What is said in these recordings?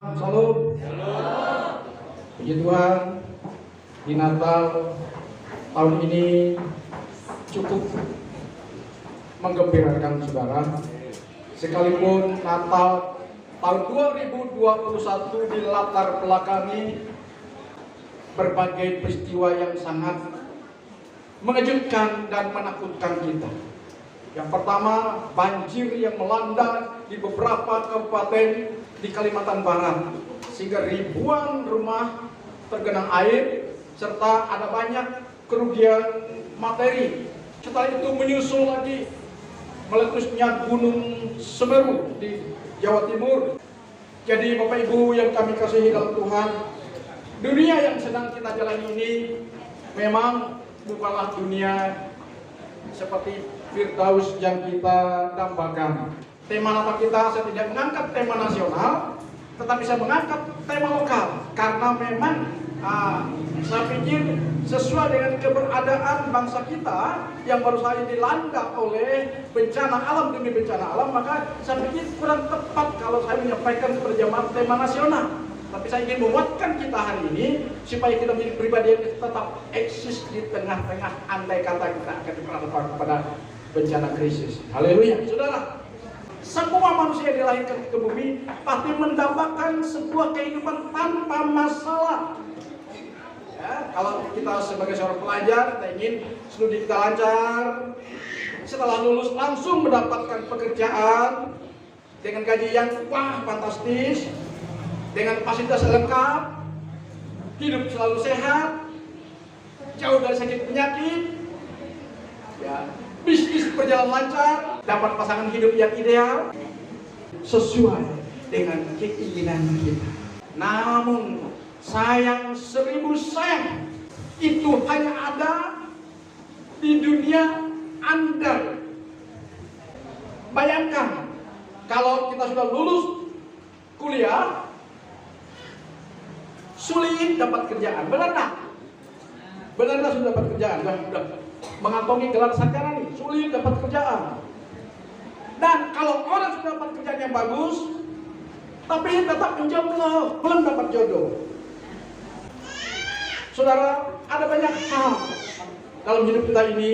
Salam. Puji Tuhan, di Natal tahun ini cukup menggembirakan saudara. Sekalipun Natal tahun 2021 di latar belakangi berbagai peristiwa yang sangat mengejutkan dan menakutkan kita. Yang pertama, banjir yang melanda di beberapa kabupaten di Kalimantan Barat, sehingga ribuan rumah tergenang air, serta ada banyak kerugian materi. Setelah itu menyusul lagi meletusnya Gunung Semeru di Jawa Timur. Jadi Bapak Ibu yang kami kasihi dalam Tuhan, dunia yang sedang kita jalani ini memang bukanlah dunia seperti Firdaus yang kita dambakan. Tema Natal kita, saya tidak mengangkat tema nasional, tetapi saya mengangkat tema lokal. Karena memang saya pikir sesuai dengan keberadaan bangsa kita yang baru saja dilanda oleh bencana alam demi bencana alam, maka saya pikir kurang tepat kalau saya menyampaikan perjamaah tema nasional. Tapi saya ingin menguatkan kita hari ini supaya kita menjadi pribadi yang tetap eksis di tengah-tengah andai kata kita akan diperhadapkan kepada bencana krisis. Haleluya, saudara. Semua manusia yang dilahirkan ke bumi pasti mendapatkan sebuah kehidupan tanpa masalah. Ya, kalau kita sebagai seorang pelajar, kita ingin studi kita lancar, setelah lulus langsung mendapatkan pekerjaan dengan gaji yang fantastis, dengan fasilitas lengkap, hidup selalu sehat, jauh dari sakit penyakit, ya, bisnis berjalan lancar, dapat pasangan hidup yang ideal sesuai dengan keinginan kita. Namun sayang seribu sayang, itu hanya ada di dunia Anda. Bayangkan kalau kita sudah lulus kuliah, sulit dapat kerjaan, benar tak? Benar tak sudah dapat kerjaan? Sudah mengantongi gelar sarjana nih, sulit dapat kerjaan. Dan kalau orang sudah dapat kerjaan yang bagus, tapi tetap menjomblo, belum dapat jodoh. Saudara, ada banyak hal dalam hidup kita ini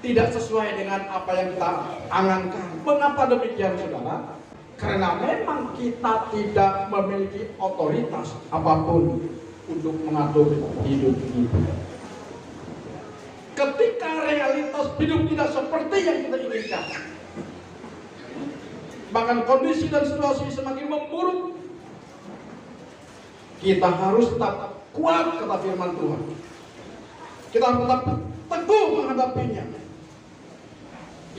tidak sesuai dengan apa yang kita angankan. Mengapa demikian, saudara? Karena memang kita tidak memiliki otoritas apapun untuk mengatur hidup kita. Ketika realitas hidup tidak seperti yang kita inginkan, bahkan kondisi dan situasi semakin memburuk, kita harus tetap kuat, kata firman Tuhan. Kita harus tetap teguh menghadapinya.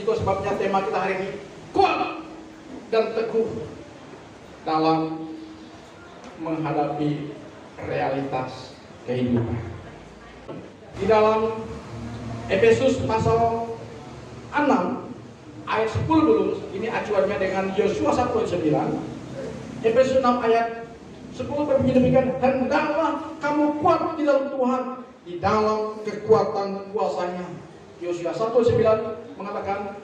Itu sebabnya tema kita hari ini, kuat dan teguh dalam menghadapi realitas kehidupan. Di dalam Efesus pasal 6 ayat 10 dulu, ini acuannya dengan Yosua 1:9. Efesus 6 ayat 10 berbunyi demikian, hendaklah kamu kuat di dalam Tuhan, di dalam kekuatan kuasanya. Yosua 1:9 mengatakan,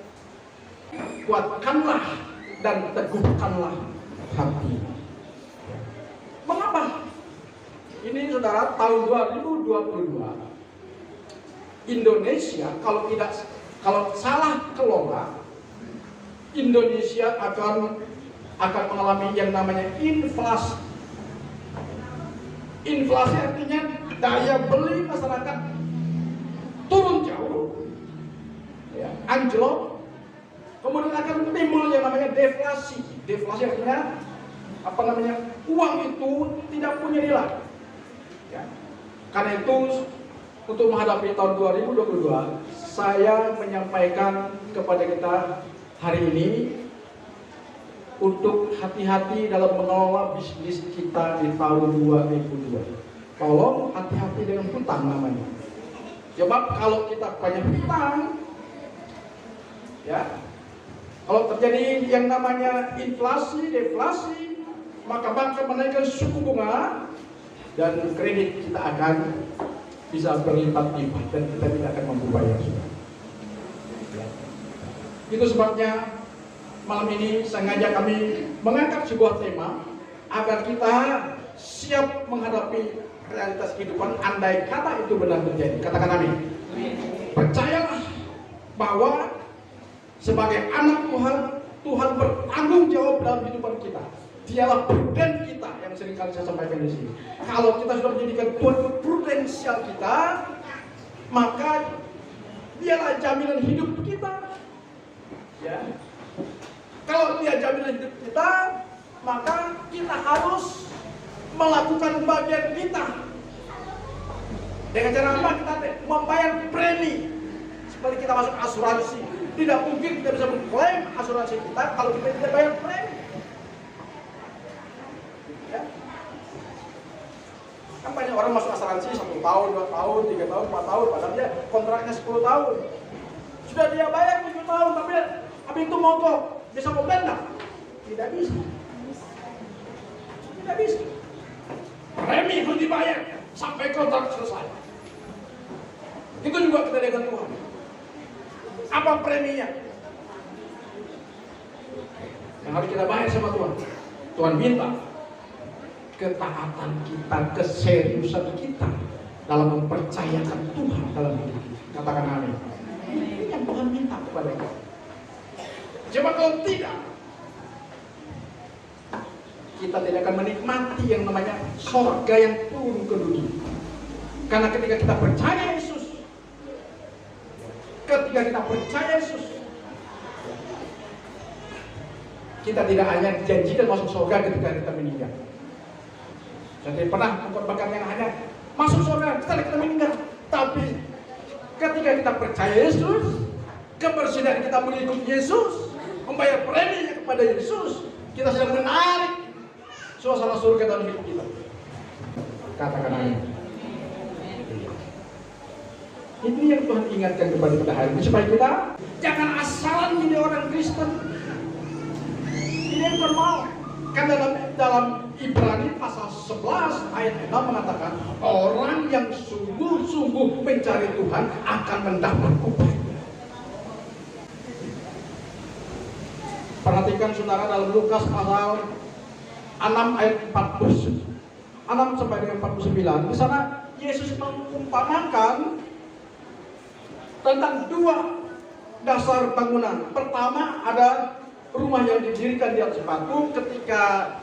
kuatkanlah dan teguhkanlah hati. Mengapa? Ini saudara, tahun 2022 Indonesia kalau salah kelola, Indonesia akan mengalami yang namanya inflasi. Inflasi artinya daya beli masyarakat turun jauh, ya, anjlok. Kemudian akan timbul yang namanya deflasi. Deflasi artinya uang itu tidak punya nilai. Ya. Karena itu untuk menghadapi tahun 2022, saya menyampaikan kepada kita hari ini untuk hati-hati dalam mengelola bisnis kita di tahun 2022. Tolong hati-hati dengan hutang namanya. Sebab kalau kita banyak hutang, ya, kalau terjadi yang namanya inflasi, deflasi, maka bank akan menaikkan suku bunga dan kredit kita akan bisa berlipat-lipat dan kita tidak akan mampu bayar. Itu sebabnya malam ini sengaja kami mengangkat sebuah tema agar kita siap menghadapi realitas kehidupan andai kata itu benar terjadi. Katakan amin. Percayalah bahwa sebagai anak Tuhan, Tuhan bertanggung jawab dalam kehidupan kita. Dialah pruden kita yang sering kali saya sampaikan di sini. Kalau kita sudah menjadikan Tuhan prudensial kita, maka dialah jaminan hidup kita. Ya. Kalau dia jaminan hidup kita, maka kita harus melakukan bagian kita. Dengan cara apa? Kita membayar premi. Seperti kita masuk asuransi. Tidak mungkin kita bisa mengklaim asuransi kita kalau kita tidak bayar premi. Ya. Kan banyak orang masuk asuransi 1 tahun, 2 tahun, 3 tahun, 4 tahun, padahal dia kontraknya 10 tahun. Sudah dia bayar 7 tahun, tapi habis itu mogok. Bisa komplain nggak? Tidak bisa. Tidak bisa. Premi harus dibayar sampai kontrak selesai. Itu juga kita dengan Tuhan. Apa preminya? Yang harus kita bayar sama Tuhan. Tuhan minta ketaatan kita, keseriusan kita dalam mempercayakan Tuhan dalam hidup kita. Katakan amin. Ini yang Tuhan minta kepada kita. Coba kalau tidak, kita tidak akan menikmati yang namanya surga yang turun ke dunia. Karena ketika kita percaya Yesus, kita tidak hanya dijanjikan masuk surga ketika kita meninggal. Saya tidak pernah mengkorbankan yang hanya masuk surga setelah kita meninggal. Tapi ketika kita percaya Yesus, kebersihan kita mengikut Yesus, membayar preminya kepada Yesus, kita sedang menarik suasana surga dalam hidup kita. Katakan amin. Ini yang Tuhan ingatkan kepada kita hari ini, supaya kita jangan asalan menjadi orang Kristen. Ini yang Tuhan mau. Kan dalam Ibrani pasal 11 ayat 6 mengatakan, orang yang sungguh-sungguh mencari Tuhan akan mendapat upah. Perhatikan saudara dalam Lukas pasal 6 ayat 40, 6 sampai dengan 49. Di sana Yesus mengumpamakan tentang 2 dasar bangunan. Pertama ada rumah yang didirikan di atas batu. Ketika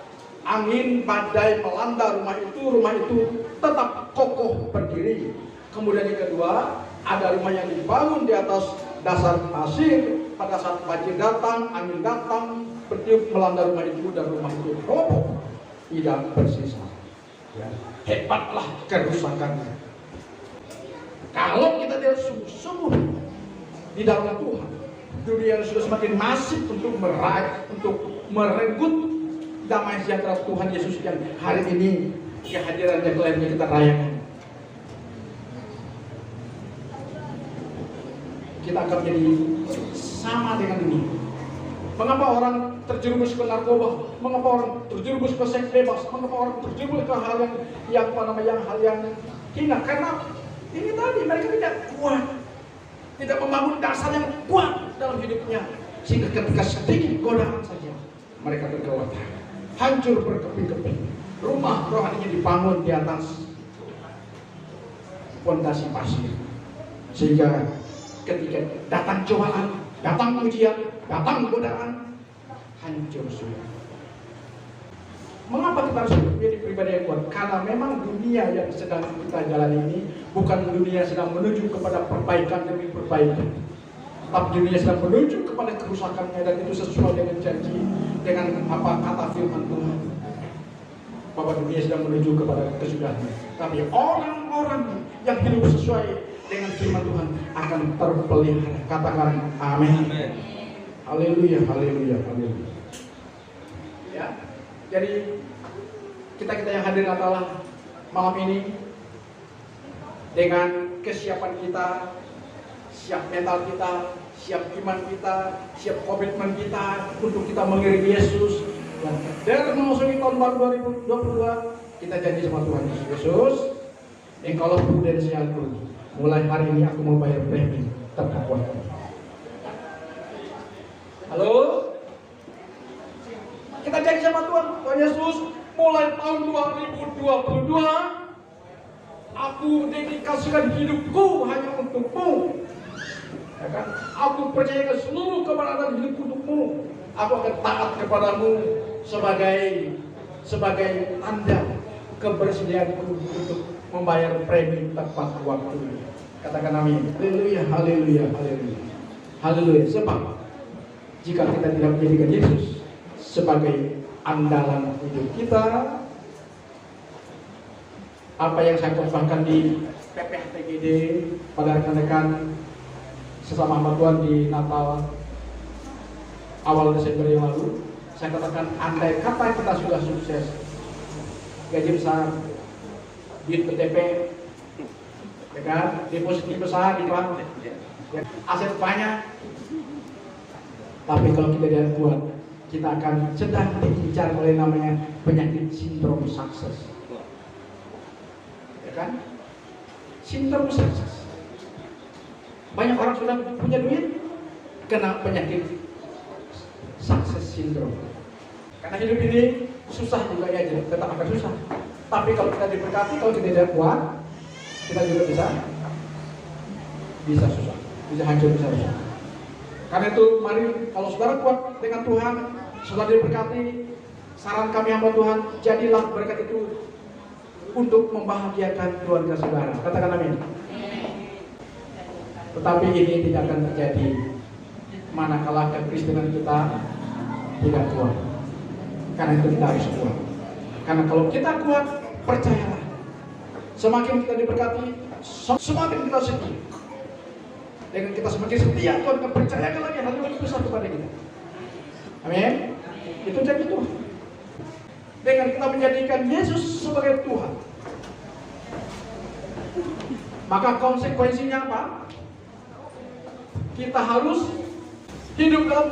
angin badai melanda rumah itu tetap kokoh berdiri. Kemudian yang kedua, ada rumah yang dibangun di atas dasar pasir. Pada saat banjir datang, angin datang, bertiup melanda rumah itu dan rumah itu roboh, tidak bersisa. Ya. Hebatlah kerusakannya. Kalau kita tidak sungguh-sungguh di dalam Tuhan, dunia sudah semakin masif untuk meraih, untuk merenggut damai sejahtera Tuhan Yesus yang hari ini kehadirannya klaimnya kita rayakan. Kita akan menjadi sama dengan ini. Mengapa orang terjerumus ke narkoba? Mengapa orang terjerumus ke seks bebas? Mengapa orang terjerumus ke hal yang hina? Karena ini tadi mereka tidak kuat, tidak membangun dasar yang kuat dalam hidupnya, sehingga ketika sedikit godaan saja mereka tergolak, hancur berkeping-keping. Rumah rohaninya dibangun di atas fondasi pasir, sehingga ketika datang cobaan, datang ujian, datang godaan, hancur semua. Mengapa kita harus menjadi pribadi yang kuat? Karena memang dunia yang sedang kita jalani ini bukan dunia sedang menuju kepada perbaikan demi perbaikan, tapi dunia sedang menuju kepada kerusakannya, dan itu sesuai dengan janji, dengan apa kata firman Tuhan, bahwa dunia sedang menuju kepada kesudahannya. Tapi orang-orang yang hidup sesuai dengan firman Tuhan akan terpelihara. Katakan amin. Haleluya, haleluya, haleluya. Ya, jadi kita yang hadir adalah malam ini dengan kesiapan kita, siap mental kita, siap iman kita, siap komitmen kita untuk kita mengiringi Yesus. Dan memasuki tahun baru 2022, kita janji sama Tuhan Yesus, Engkaulah prudensialku. Mulai hari ini aku mau bayar premi terkuat. Halo? Kita janji sama Tuhan Yesus, mulai tahun 2022, aku dedikasikan hidupku hanya untukmu. Ya kan? Aku percayakan seluruh kebenaran hidupku untukmu. Aku akan taat kepadamu sebagai tanda kebersediaanku untuk membayar premi tepat waktu. Katakan amin. Haleluya, haleluya, haleluya. Haleluya. Sebab jika kita tidak menjadikan Yesus sebagai andalan hidup kita, apa yang saya kembangkan di PPHTGD pada rekan-rekan sesama hamba Tuhan di Natal awal Desember yang lalu, saya katakan andai kata kita sudah sukses, gaji besar, duit PTP, ya kan, depositi besar gitu kan, aset banyak, tapi kalau kita tidak kuat, kita akan sedang dikejar oleh namanya penyakit sindrom sukses. Ya kan? Sindrom sukses. Banyak orang sudah punya duit, kena penyakit sukses sindrom. Karena hidup ini susah juga ya, tetap akan susah. Tapi kalau kita diberkati, kalau kita tidak kuat, kita juga bisa susah, bisa hancur, bisa susah. Karena itu mari kalau saudara kuat dengan Tuhan, saudara diberkati, saran kami hamba Tuhan, jadilah berkat itu untuk membahagiakan keluarga saudara. Katakan amin. Tetapi ini tidak akan terjadi manakala kekristenan kita tidak kuat. Karena itu kita harus kuat. Karena kalau kita kuat, percayalah, semakin kita diberkati, semakin kita setia. Dengan kita semakin setia, Tuhan akan percayakan lagi hal yang lebih besar kepada kita. Amin. Itu janji Tuhan. Dengan kita menjadikan Yesus sebagai Tuhan, maka konsekuensinya apa? Kita harus hidup dalam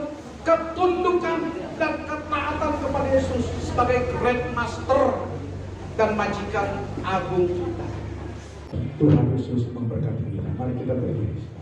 ketundukan dan ketaatan kepada Yesus sebagai Great Master dan majikan agung kita. Tuhan Yesus memberkati kita. Mari kita berdiri.